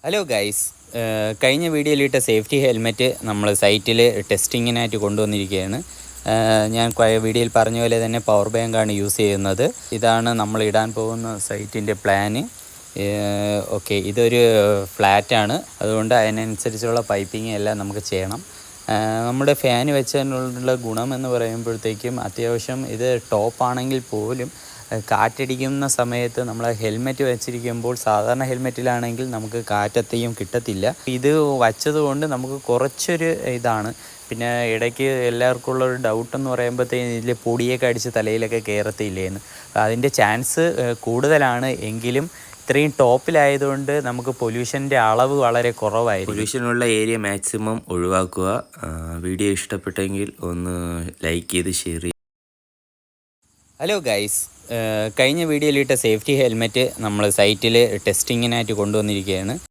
Hello guys, കഴിഞ്ഞ വീഡിയോയിലിട്ട safety helmet നമ്മൾ സൈറ്റിൽ ടെസ്റ്റിങ്ങിനായിട്ട് കൊണ്ടുവന്നിരിക്കുകയാണ്. ഞാൻ വീഡിയോയിൽ പറഞ്ഞ പോലെ തന്നെ പവർ ബാങ്കാണ് യൂസ് ചെയ്യുന്നത്. ഇതാണ് നമ്മൾ ഇടാൻ പോകുന്ന സൈറ്റിൻ്റെ പ്ലാന്. ഓക്കെ, ഇതൊരു ഫ്ലാറ്റാണ്, അതുകൊണ്ട് അതിനനുസരിച്ചുള്ള പൈപ്പിംഗ് എല്ലാം നമുക്ക് ചെയ്യണം. നമ്മുടെ ഫാൻ വെച്ചതിനുള്ള ഗുണം എന്ന് പറയുമ്പോഴത്തേക്കും അത്യാവശ്യം ഇത് ടോപ്പാണെങ്കിൽ പോലും കാറ്റടിക്കുന്ന സമയത്ത് നമ്മൾ ഹെൽമെറ്റ് വെച്ചിരിക്കുമ്പോൾ സാധാരണ ഹെൽമെറ്റിലാണെങ്കിൽ നമുക്ക് കാറ്റത്തെയും കിട്ടത്തില്ല. ഇത് വച്ചതുകൊണ്ട് നമുക്ക് കുറച്ചൊരു ഇതാണ്. പിന്നെ ഇടയ്ക്ക് എല്ലാവർക്കും ഉള്ളൊരു ഡൗട്ടെന്ന് പറയുമ്പോഴത്തേക്കും ഇതിൽ പൊടിയൊക്കെ അടിച്ച് തലയിലൊക്കെ കയറത്തില്ലേന്ന്. അതിൻ്റെ ചാൻസ് കൂടുതലാണ്. എങ്കിലും ഇത്രയും ടോപ്പിലായതുകൊണ്ട് നമുക്ക് പൊല്യൂഷൻ്റെ അളവ് വളരെ കുറവായിരിക്കും. പൊല്യൂഷനുള്ള ഏരിയ മാക്സിമം ഒഴിവാക്കുക. വീഡിയോ ഇഷ്ടപ്പെട്ടെങ്കിൽ ഒന്ന് ലൈക്ക് ചെയ്ത് ഷെയർ ചെയ്യുക. ഹലോ ഗൈസ്, കഴിഞ്ഞ വീഡിയോയിലിട്ട സേഫ്റ്റി ഹെൽമെറ്റ് നമ്മൾ സൈറ്റിൽ ടെസ്റ്റിങ്ങിനായിട്ട് കൊണ്ടുവന്നിരിക്കുകയാണ്.